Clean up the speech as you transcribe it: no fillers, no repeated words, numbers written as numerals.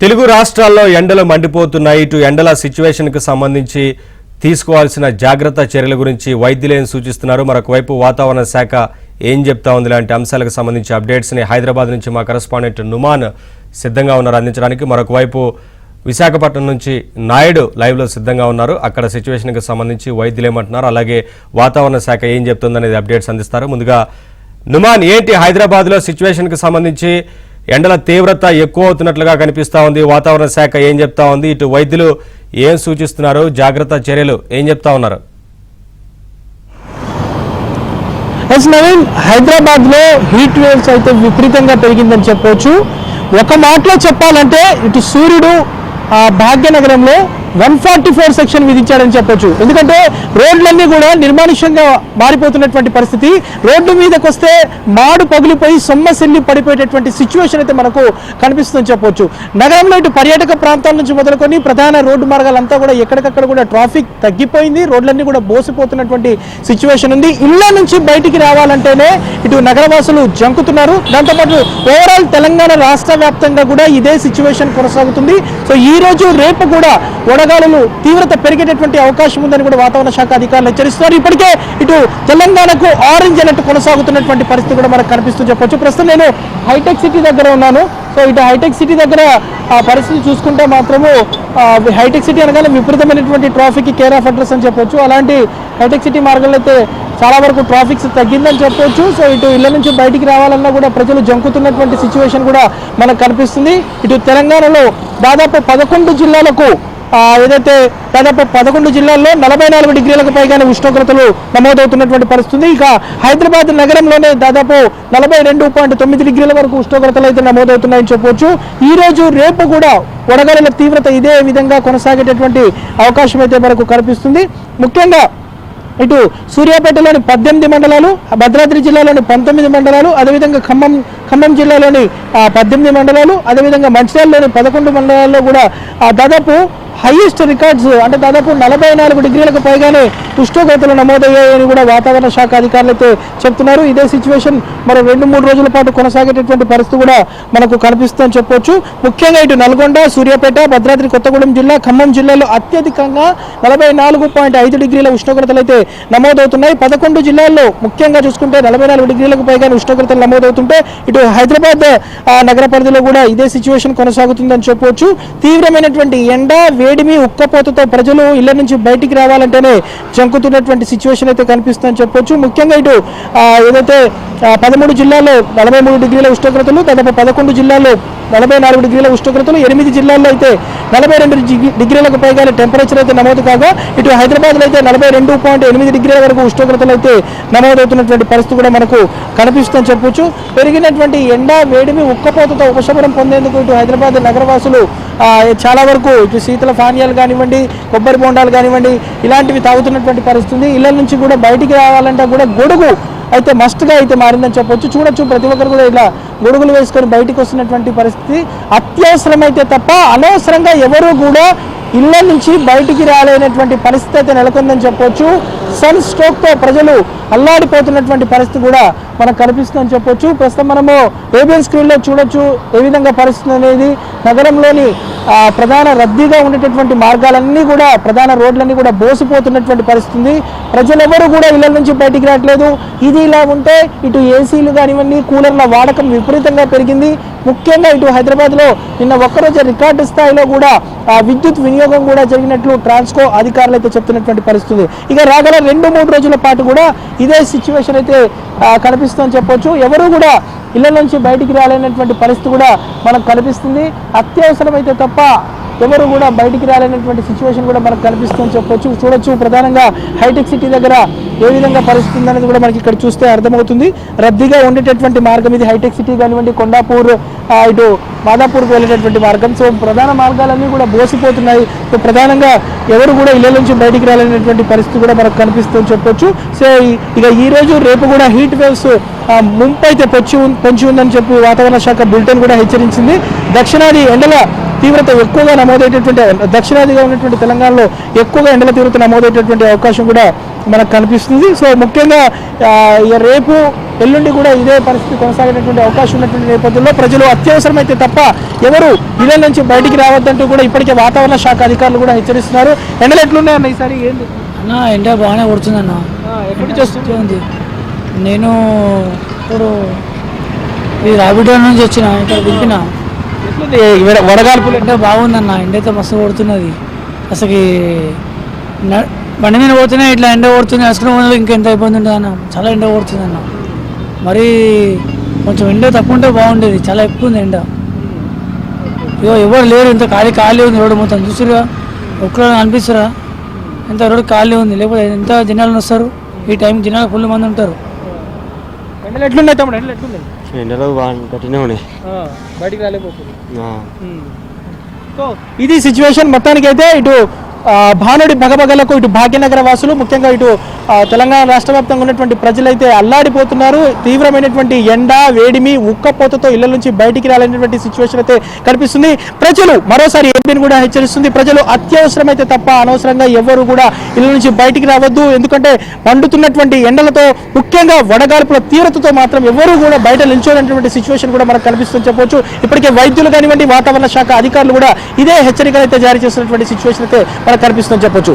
తెలుగు రాష్ట్రాల్లో ఎండలు మండిపోతున్నాయి. ఇటు ఎండల సిచ్యువేషన్కి సంబంధించి తీసుకోవాల్సిన జాగ్రత్త చర్యల గురించి వైద్యులు ఏం సూచిస్తున్నారు, మరొక వైపు వాతావరణ శాఖ ఏం చెప్తా ఉంది లాంటి అంశాలకు సంబంధించి అప్డేట్స్ని హైదరాబాద్ నుంచి మా కరెస్పాండెంట్ నుమాన్ సిద్ధంగా ఉన్నారు అందించడానికి. మరొక వైపు విశాఖపట్నం నుంచి నాయుడు లైవ్లో సిద్ధంగా ఉన్నారు. అక్కడ సిచ్యువేషన్కి సంబంధించి వైద్యులు ఏమంటున్నారు, అలాగే వాతావరణ శాఖ ఏం చెప్తుందనేది అప్డేట్స్ అందిస్తారు. ముందుగా నుమాన్, ఏంటి హైదరాబాద్లో సిచ్యువేషన్కి సంబంధించి ఎండల తీవ్రత ఎక్కువ అవుతున్నట్లుగా కనిపిస్తూ ఉంది, వాతావరణ శాఖ ఏం చెప్తా ఉంది, ఇటు వైద్యులు ఏం సూచిస్తున్నారు, జాగ్రత్త చర్యలు ఏం చెప్తా ఉన్నారు? నవీన్, హైదరాబాద్ లో హీట్ వేవ్స్ అయితే విపరీతంగా పెరిగిందని చెప్పవచ్చు. ఒక మాటలో చెప్పాలంటే ఇటు సూర్యుడు భాగ్యనగరంలో 144 సెక్షన్ విధించాడని చెప్పొచ్చు. ఎందుకంటే రోడ్లన్నీ కూడా నిర్మానుష్యంగా మారిపోతున్నటువంటి పరిస్థితి. రోడ్డు మీదకి వస్తే మాడు పగిలిపోయి సొమ్మసిల్లి పడిపోయేటటువంటి సిచ్యువేషన్ అయితే మనకు కనిపిస్తుందని చెప్పొచ్చు. నగరంలో ఇటు పర్యాటక ప్రాంతాల నుంచి మొదలుకొని ప్రధాన రోడ్డు మార్గాలంతా కూడా ఎక్కడికక్కడ కూడా ట్రాఫిక్ తగ్గిపోయింది. రోడ్లన్నీ కూడా బోసిపోతున్నటువంటి సిచ్యువేషన్ ఉంది. ఇళ్ల నుంచి బయటికి రావాలంటేనే ఇటు నగరవాసులు జంకుతున్నారు. దాంతోపాటు ఓవరాల్ తెలంగాణ రాష్ట్ర వ్యాప్తంగా కూడా ఇదే సిచ్యువేషన్ కొనసాగుతుంది. సో ఈ రోజు రేపు కూడా వడగాలులు తీవ్రత పెరిగేటటువంటి అవకాశం ఉందని కూడా వాతావరణ శాఖ అధికారులు హెచ్చరిస్తున్నారు. ఇప్పటికే ఇటు తెలంగాణకు ఆరెంజ్ అలర్ట్ కొనసాగుతున్నటువంటి పరిస్థితి కూడా మనకు కనిపిస్తూ చెప్పొచ్చు. ప్రస్తుతం నేను హైటెక్ సిటీ దగ్గర ఉన్నాను. సో ఇటు హైటెక్ సిటీ దగ్గర ఆ పరిస్థితి చూసుకుంటే మాత్రము హైటెక్ సిటీ అనగానే విపరీతమైనటువంటి ట్రాఫిక్ కేర్ ఆఫ్ అడ్రస్ అని చెప్పొచ్చు. అలాంటి హైటెక్ సిటీ మార్గంలో అయితే చాలా వరకు ట్రాఫిక్స్ తగ్గిందని చెప్పొచ్చు. సో ఇటు ఇళ్ల నుంచి బయటికి రావాలన్నా కూడా ప్రజలు జంకుతున్నటువంటి సిచ్యువేషన్ కూడా మనకు కనిపిస్తుంది. ఇటు తెలంగాణలో దాదాపు 11 జిల్లాలకు ఏదైతే దాదాపు 11 జిల్లాల్లో 44 డిగ్రీలకు పైగానే ఉష్ణోగ్రతలు నమోదవుతున్నటువంటి పరిస్థితి. ఇక హైదరాబాద్ నగరంలోనే దాదాపు 42.9 డిగ్రీల వరకు ఉష్ణోగ్రతలు అయితే నమోదవుతున్నాయని చెప్పవచ్చు. ఈ రోజు రేపు కూడా వడగాలుల తీవ్రత ఇదే విధంగా కొనసాగేటటువంటి అవకాశం అయితే మనకు కనిపిస్తుంది. ముఖ్యంగా ఇటు సూర్యాపేటలోని 18 మండలాలు, భద్రాద్రి జిల్లాలోని 19 మండలాలు, అదేవిధంగా ఖమ్మం జిల్లాలోని 18 మండలాలు, అదేవిధంగా మంచిర్యాలలోని 11 మండలాల్లో కూడా దాదాపు హైయెస్ట్ రికార్డ్స్ అంటే దాదాపు 44 డిగ్రీలకు పైగానే ఉష్ణోగ్రతలు నమోదయ్యాయని కూడా వాతావరణ శాఖ అధికారులు అయితే చెప్తున్నారు. ఇదే సిచ్యువేషన్ మరో 2-3 రోజుల పాటు కొనసాగేటటువంటి పరిస్థితి కూడా మనకు కనిపిస్తుందని చెప్పొచ్చు. ముఖ్యంగా ఇటు నల్గొండ, సూర్యాపేట, భద్రాద్రి కొత్తగూడెం జిల్లా, ఖమ్మం జిల్లాలో అత్యధికంగా 44.5 డిగ్రీల ఉష్ణోగ్రతలు అయితే నమోదవుతున్నాయి. 11 జిల్లాల్లో ముఖ్యంగా చూసుకుంటే 44 డిగ్రీలకు పైగానే ఉష్ణోగ్రతలు నమోదవుతుంటే ఇటు హైదరాబాద్ నగర పరిధిలో కూడా ఇదే సిచ్యువేషన్ కొనసాగుతుందని చెప్పవచ్చు. తీవ్రమైనటువంటి ఎండ, వేడిమి, ఉక్కపోతతో ప్రజలు ఇళ్ల నుంచి బయటికి రావాలంటేనే జంకుతున్నటువంటి సిచ్యువేషన్ అయితే కనిపిస్తుందని చెప్పొచ్చు. ముఖ్యంగా ఇటు ఏదైతే 13 జిల్లాల్లో 43 డిగ్రీల ఉష్ణోగ్రతలు, దాదాపు 11 జిల్లాల్లో 44 డిగ్రీల ఉష్ణోగ్రతలు, 8 జిల్లాల్లో అయితే 42 డిగ్రీలకు పైగా టెంపరేచర్ అయితే నమోదు కాగా ఇటు హైదరాబాద్లో అయితే 42.8 డిగ్రీల వరకు ఉష్ణోగ్రతలు అయితే నమోదవుతున్నటువంటి పరిస్థితి కూడా మనకు కనిపిస్తుందని చెప్పొచ్చు. పెరిగినటువంటి ఎండ, వేడిమి, ఉక్కపోతతో ఉపశమనం పొందేందుకు ఇటు హైదరాబాద్ నగరవాసులు చాలా వరకు ఇటు శీతల పానీయాలు కానివ్వండి, కొబ్బరి బోండాలు కానివ్వండి, ఇలాంటివి తాగుతున్నటువంటి పరిస్థితి. ఇళ్ల నుంచి కూడా బయటికి రావాలంటే కూడా గొడుగు అయితే మస్ట్గా అయితే మారిందని చెప్పొచ్చు. చూడొచ్చు, ప్రతి ఒక్కరు కూడా ఇలా గొడుగులు వేసుకొని బయటికి వస్తున్నటువంటి పరిస్థితి. అత్యవసరమైతే తప్ప అనవసరంగా ఎవరు కూడా ఇళ్ల నుంచి బయటికి రాలేనటువంటి పరిస్థితి అయితే నెలకొందని చెప్పొచ్చు. సన్ స్ట్రోక్తో ప్రజలు అల్లాడిపోతున్నటువంటి పరిస్థితి కూడా మనకు కనిపిస్తుందని చెప్పొచ్చు. ప్రస్తుతం మనము ఏబిఎన్ స్క్రీన్లో చూడొచ్చు ఏ విధంగా పరిస్థితి అనేది. నగరంలోని ప్రధాన రద్దీగా ఉండేటటువంటి మార్గాలన్నీ కూడా, ప్రధాన రోడ్లన్నీ కూడా బోసిపోతున్నటువంటి పరిస్థితి. ప్రజలెవరూ కూడా ఇళ్ల నుంచి బయటికి రావట్లేదు. ఇది ఇలా ఉంటే ఇటు ఏసీలు కానివ్వండి, కూలర్ల వాడకం విపరీతంగా పెరిగింది. ముఖ్యంగా ఇటు హైదరాబాద్లో నిన్న ఒక్కరోజు రికార్డు స్థాయిలో కూడా విద్యుత్ వినియోగం కూడా జరిగినట్లు ట్రాన్స్కో అధికారులు అయితే చెప్తున్నటువంటి పరిస్థితి. ఇక రాగల 2-3 రోజుల పాటు కూడా ఇదే సిచ్యువేషన్ అయితే కనిపిస్తుందని చెప్పొచ్చు. ఎవరు కూడా ఇళ్ల నుంచి బయటికి రాలేనటువంటి పరిస్థితి కూడా మనకు కనిపిస్తుంది. అత్యవసరమైతే తప్ప ఎవరు కూడా బయటికి రాలేనటువంటి సిచ్యువేషన్ కూడా మనకు కనిపిస్తుందని చెప్పొచ్చు. చూడొచ్చు, ప్రధానంగా హైటెక్ సిటీ దగ్గర ఏ విధంగా పరిస్థితి ఉందనేది కూడా మనకి ఇక్కడ చూస్తే అర్థమవుతుంది. రద్దీగా ఉండేటటువంటి మార్గం ఇది. హైటెక్ సిటీ కానివ్వండి, కొండాపూర్, ఇటు మాదాపూర్కి వెళ్ళేటటువంటి మార్గం. సో ప్రధాన మార్గాలన్నీ కూడా బోసిపోతున్నాయి. సో ప్రధానంగా ఎవరు కూడా ఇళ్ల నుంచి బయటికి రాలేనటువంటి పరిస్థితి కూడా మనకు కనిపిస్తుందని చెప్పొచ్చు. సో ఇక ఈ రోజు రేపు కూడా హీట్ వేవ్స్ ముంపు అయితే పొంచి ఉందని చెప్పి వాతావరణ శాఖ బులెటిన్ కూడా హెచ్చరించింది. దక్షిణాది ఎండల తీవ్రత ఎక్కువగా నమోదయ్యేటటువంటి దక్షిణాదిగా ఉన్నటువంటి తెలంగాణలో ఎక్కువగా ఎండల తీవ్రత నమోదయ్యేటటువంటి అవకాశం కూడా మనకు కనిపిస్తుంది. సో ముఖ్యంగా రేపు ఎల్లుండి కూడా ఇదే పరిస్థితి కొనసాగేటటువంటి అవకాశం ఉన్నటువంటి నేపథ్యంలో ప్రజలు అత్యవసరమైతే తప్ప ఎవరు ఇళ్ళ నుంచి బయటికి రావద్దంటూ కూడా ఇప్పటికే వాతావరణ శాఖ అధికారులు కూడా హెచ్చరిస్తున్నారు. ఎండలు ఎట్లున్నాయన్న ఈసారి? ఏంది అన్న ఎండ బాగానే కొడుతుందన్న. ఎప్పుడు చేస్తుంది? నేను ఇప్పుడు ఈ రాబిడో నుంచి వచ్చిన ఇక్కడ దింపిన. ఎట్లుంది వడగాల్పులు? ఎండ బాగుందన్న. ఎండ అయితే మస్తు కొడుతున్నది. అసలు బండి మీద పోతేనే ఇట్లా ఎండ కొడుతుంది. అసలు ఇంకెంత ఇబ్బంది ఉంటుంది అన్న. చాలా ఎండ కొడుతుందన్న. మరి కొంచెం ఎండ తక్కువ ఉంటే బాగుండేది. చాలా ఎక్కువ ఉంది ఎండ. ఇగో ఎవరు లేరు, ఇంత ఖాళీ ఉంది రోడ్డు మొత్తం. చూసిరుగా ఒక్కరు అనిపిస్తారా? ఎంత రోడ్డు ఖాళీ ఉంది, లేకపోతే ఎంత జనాలు వస్తారు ఈ టైం. జనాలు ఫుల్ మంది ఉంటారు. ఎండలు ఎట్లున్నాయి తమ్ముడు? ఎండలు ఎట్లున్నాయి? ఎండలో బాగా కట్టినే ఉన్నాయి, బయటికి రాలేకపోతుంది. సో ఇది సిచ్యువేషన్. మొత్తానికైతే ఇటు భానుడి భగభగలకు ఇటు భాగ్యనగర వాసులు, ముఖ్యంగా ఇటు తెలంగాణ రాష్ట్ర వ్యాప్తంగా ఉన్నటువంటి ప్రజలైతే అల్లాడిపోతున్నారు. తీవ్రమైనటువంటి ఎండ, వేడిమి, ఉక్కపోతతో ఇళ్ల నుంచి బయటికి రాలేనటువంటి సిచ్యువేషన్ అయితే కనిపిస్తుంది. ప్రజలు మరోసారి ఏపీని కూడా హెచ్చరిస్తుంది, ప్రజలు అత్యవసరమైతే తప్ప అనవసరంగా ఎవరు కూడా ఇళ్ల నుంచి బయటికి రావద్దు. ఎందుకంటే మండుతున్నటువంటి ఎండలతో, ముఖ్యంగా వడగాల్పుల తీవ్రతతో మాత్రం ఎవరు కూడా బయట నిల్చోనటువంటి సిచ్యువేషన్ కూడా మనకు కనిపిస్తుంది చెప్పొచ్చు. ఇప్పటికే వైద్యులు కానివ్వండి, వాతావరణ శాఖ అధికారులు కూడా ఇదే హెచ్చరికలు అయితే జారీ చేస్తున్నటువంటి సిచ్యువేషన్ అయితే మనకు కనిపిస్తుందని చెప్పొచ్చు.